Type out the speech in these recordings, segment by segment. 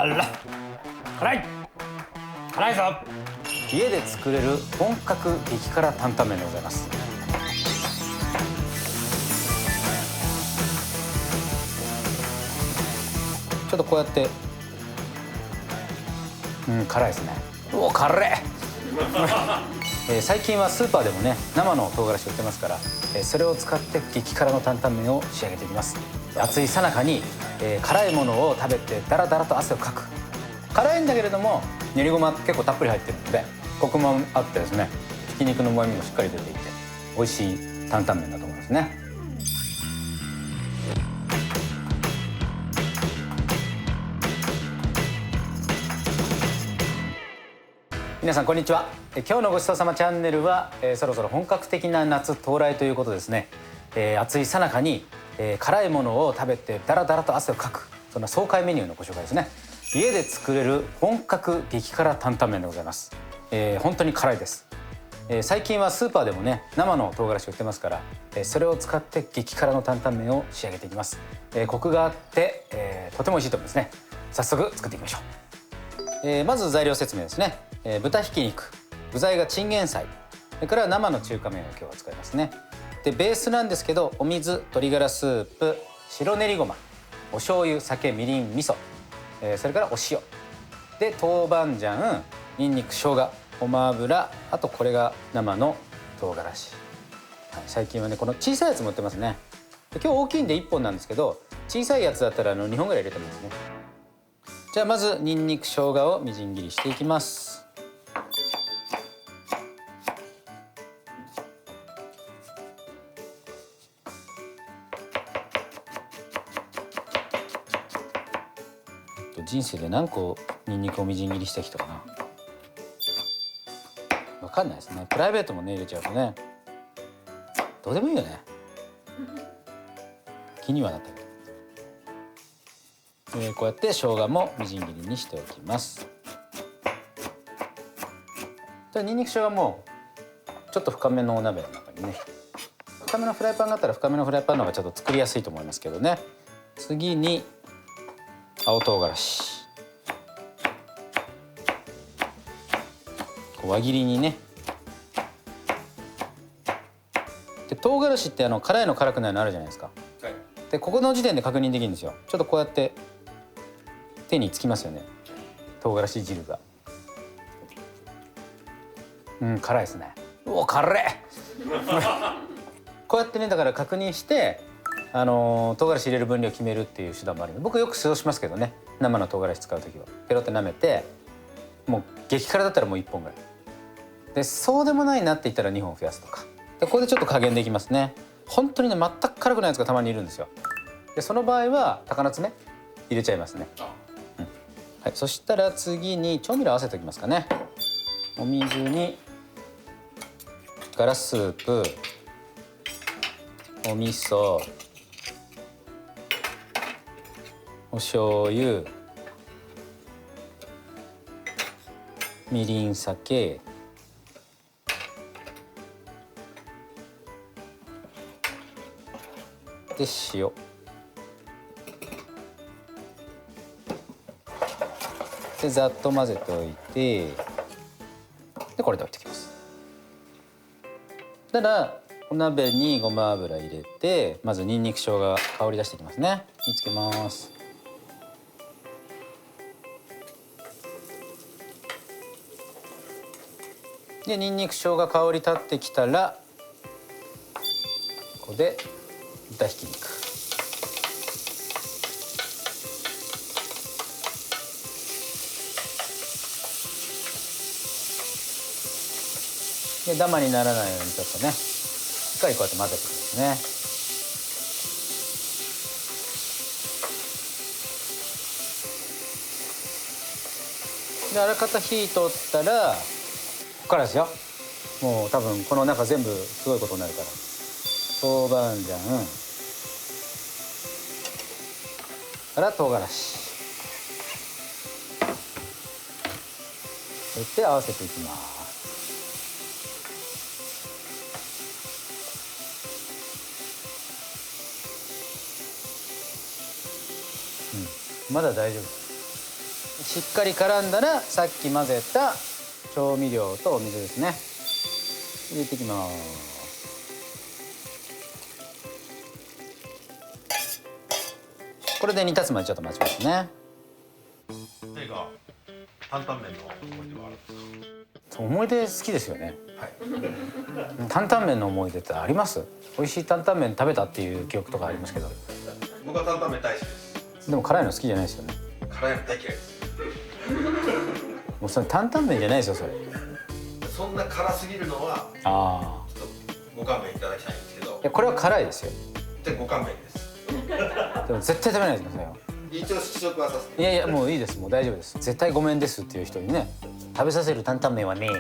あら、辛い辛いぞ。家で作れる本格激辛担々麺でございます。ちょっとこうやって辛いですね。おお辛い最近はスーパーでもね生の唐辛子売ってますから、それを使って激辛の担々麺を仕上げていきます。暑い最中に、辛いものを食べてダラダラと汗をかく。辛いんだけれども練りごま結構たっぷり入ってるのでコクもあってですね、ひき肉の旨味もしっかり出ていて美味しい担々麺だと思いますね。皆さんこんにちは。今日のごちそうさまチャンネルは、そろそろ本格的な夏到来ということですね。暑い最中に、辛いものを食べてダラダラと汗をかく、そんな爽快メニューのご紹介ですね。家で作れる本格激辛担々麺でございます。本当に辛いです。最近はスーパーでもね生の唐辛子売ってますから、それを使って激辛の担々麺を仕上げていきます。コクがあって、とても美味しいと思いますね。早速作っていきましょう。まず材料説明ですね。豚ひき肉、具材がチンゲン菜、それから生の中華麺を今日は使いますね。でベースなんですけど、お水、鶏ガラスープ、白練りごま、お醤油、酒、みりん、味噌、それからお塩で豆板醤、にんにく、生姜、ごま油、あとこれが生の唐辛子、最近はねこの小さいやつも売ってますね。で今日大きいんで1本なんですけど、小さいやつだったら2本ぐらい入れてもいいですね。じゃあまずにんにく、生姜をみじん切りしていきます。人生で何個にんにくをみじん切りした人かな、分かんないですね。プライベートもね入れちゃうとねどうでもいいよね。気にはなったけど、こうやって生姜もみじん切りにしておきます。じゃあにんにく、生姜もちょっと深めのお鍋の中にね、深めのフライパンがあったら深めのフライパンの方がちょっと作りやすいと思いますけどね。次に青唐辛子、輪切りにね。で唐辛子って辛いの辛くないのあるじゃないですか。はい、でここの時点で確認できるんですよ。ちょっとこうやって手につきますよね、唐辛子汁が。辛いですね。おお辛いこうやってねだから確認して唐辛子入れる分量を決めるっていう手段もあるので、僕よくそうしますけどね。生の唐辛子使う時はペロって舐めて、もう激辛だったらもう1本ぐらいで、そうでもないなって言ったら2本増やすとかで、これでちょっと加減でいきますね。本当にね全く辛くないやつがたまにいるんですよ。でその場合は高菜爪入れちゃいますね。はい、そしたら次に調味料合わせておきますかね。お水にガラスープ、お味噌、お醤油、みりん、酒、で塩でざっと混ぜておいて、でこれで置いておきます。たらお鍋にごま油入れて、まずにんにく、生姜香り出していきますね。煮つけます。でにんにく、生姜香り立ってきたらここで豚ひき肉、でダマにならないようにちょっとねしっかりこうやって混ぜていきますね。であらかた火通ったらここからですよ。もう多分この中全部すごいことになるから、豆板醤から唐辛子そして合わせていきます。まだ大丈夫です。しっかり絡んだらさっき混ぜた調味料とお水ですね入れていきます。これで煮立つまでちょっと待ちますね。何か担々麺の思い出はあるんですか？思い出好きですよね。はい。担々麺の思い出ってあります？美味しい担々麺食べたっていう記憶とかありますけど。僕は担々麺大好きです。でも辛いの好きじゃないですよね。辛いの大嫌いです。もうそれ担々麺じゃないですよそれ。そんな辛すぎるのはああ。ちょっとご勘弁いただきたいんですけど。いやこれは辛いですよ。でご勘弁です。でも絶対食べないでくださいよ。一応試食はさせて。いやいやもういいです、もう大丈夫です。絶対ごめんですっていう人にね、食べさせる担々麺はねで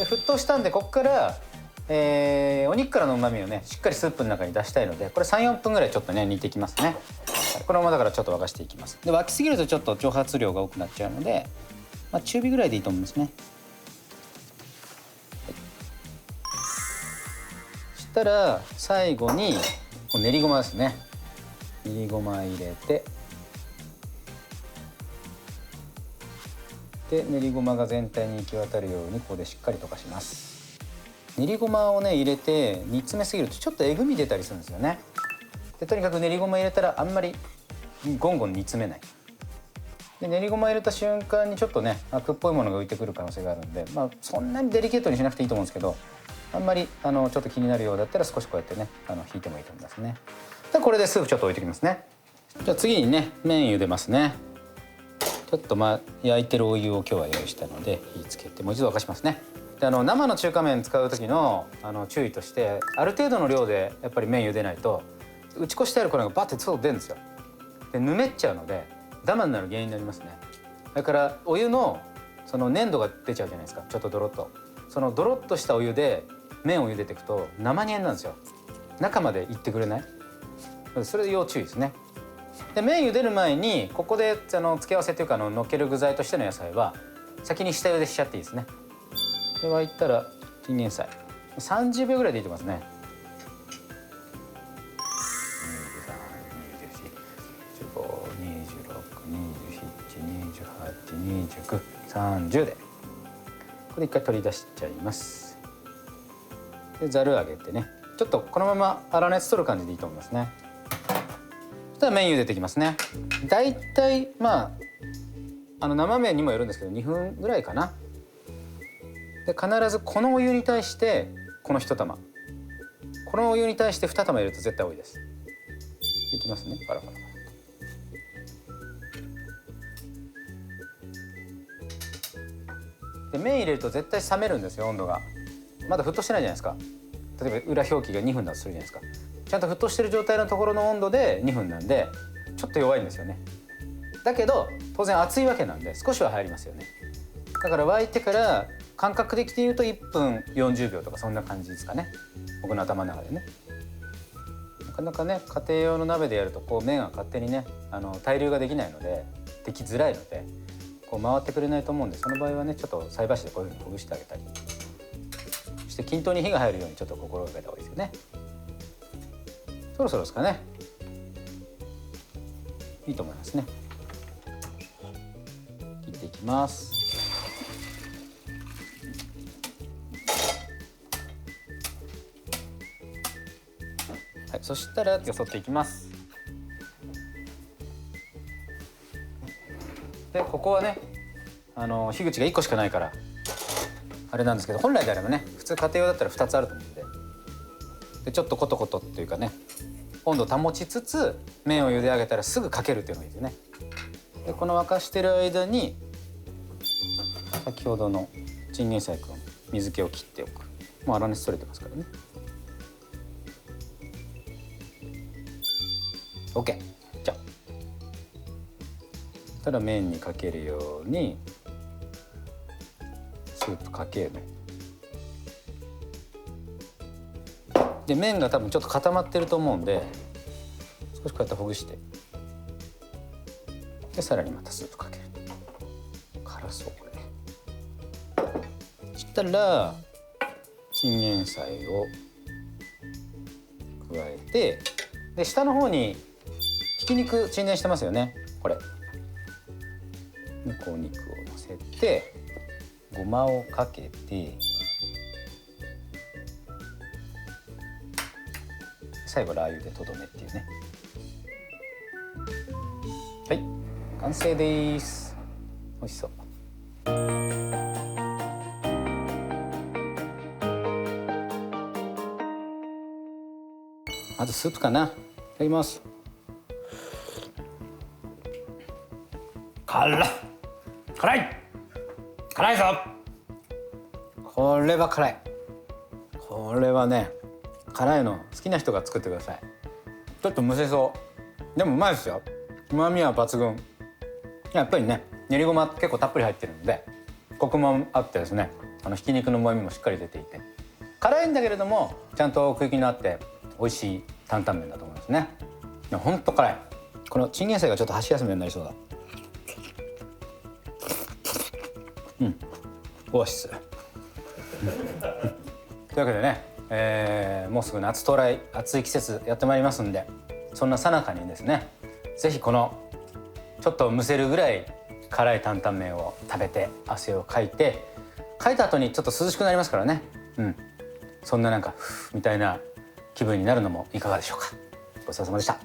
沸騰したんでここから、お肉からの旨味をねしっかりスープの中に出したいので、これ 3,4 分ぐらいちょっとね煮ていきますね。このままだからちょっと沸かしていきます。で沸きすぎるとちょっと蒸発量が多くなっちゃうので、まあ、中火ぐらいでいいと思うんですね。そしたら最後に練りごまですね。練りごま入れて、で練りごまが全体に行き渡るようにここでしっかり溶かします。練りごまをね入れて煮詰めすぎるとちょっとえぐみ出たりするんですよね。でとにかく練りごま入れたらあんまりゴンゴン煮詰めない。で練りごま入れた瞬間にちょっとねアクっぽいものが浮いてくる可能性があるんで、まあ、そんなにデリケートにしなくていいと思うんですけど、あんまりちょっと気になるようだったら少しこうやってね引いてもいいと思いますね。でこれでスープちょっと置いておきますね。じゃあ次にね麺茹でますね。ちょっと焼いてるお湯を今日は用意したので火つけてもう一度沸かしますね。で生の中華麺使う時の注意としてある程度の量でやっぱり麺茹でないと打ち粉してある粉がバッて外出るんですよ。でぬめっちゃうのでダマになる原因になりますね。だからお湯のその粘度が出ちゃうじゃないですか。ちょっとドロッとそのドロッとしたお湯で麺を茹でていくと生煮えなんですよ。中までいってくれない。それで要注意ですね。で麺茹でる前にここで付け合わせというかのっける具材としての野菜は先に下茹でしちゃっていいですね。で沸いたらチンゲン菜30秒ぐらいでいいと思いますね。23、24、25、26、27、28、29、30でこれ一回取り出しちゃいます。でざる上げてねちょっとこのまま粗熱取る感じでいいと思いますね。そしたら麺茹でていきますね。だいたい生麺にもよるんですけど2分ぐらいかな。で必ずこのお湯に対してこの1玉、このお湯に対して2玉入れると絶対多いです。いきますね。パラパラパラで麺入れると絶対冷めるんですよ。温度がまだ沸騰してないじゃないですか。例えば裏表記が2分だとするじゃないですか。ちゃんと沸騰してる状態のところの温度で2分なんでちょっと弱いんですよね。だけど当然熱いわけなんで少しは入りますよね。だから沸いてから感覚的に言うと1分40秒とかそんな感じですかね。僕の頭の中でね。なかなかね家庭用の鍋でやるとこう麺が勝手にね対流ができないのでできづらいのでこう回ってくれないと思うんで、その場合はねちょっと菜箸でこういうふうにほぐしてあげたりそして均等に火が入るようにちょっと心がけた方がいいですよね。そろそろですかね。いいと思いますね。切っていきます。はい、そしたらよそっていきます。でここはね火口が1個しかないからあれなんですけど、本来であればね普通家庭用だったら2つあると思うんで、ちょっとコトコトっていうかね温度を保ちつつ麺を茹で上げたらすぐかけるっていうのがいいですね。でこの沸かしてる間に先ほどのチンゲン菜くん水気を切っておく。もう粗熱取れてますからね。 OK。 じゃあそしたら麺にかけるようにスープかける。で麺が多分ちょっと固まってると思うんで少しこうやってほぐしてでさらにまたスープかける。辛そうこれ。そしたらチンゲン菜を加えて、で下の方にひき肉沈殿してますよね。ここれでこうお肉を乗せてごまをかけて最後ラー油でとどめっていうね。はい、完成です。美味しそう。まずスープかな。いただきます。辛い辛いぞ。これは辛い。これはね、辛いの好きな人が作ってください。ちょっとむせそう。でもうまいですよ。旨味は抜群。やっぱりね、練りごま結構たっぷり入ってるのでコクもあってですね、ひき肉の旨味もしっかり出ていて、辛いんだけれどもちゃんと奥行きのあって美味しい担々麺だと思いますね。いやほんと辛い。このチンゲン菜がちょっと箸休めになりそうだ。オアシス。というわけでね、もうすぐ夏到来、暑い季節やってまいりますんで、そんな最中にですね、ぜひこのちょっとむせるぐらい辛い担々麺を食べて汗をかいて、かいた後にちょっと涼しくなりますからね。そんななんかふーみたいな気分になるのもいかがでしょうか。ごちそうさまでした。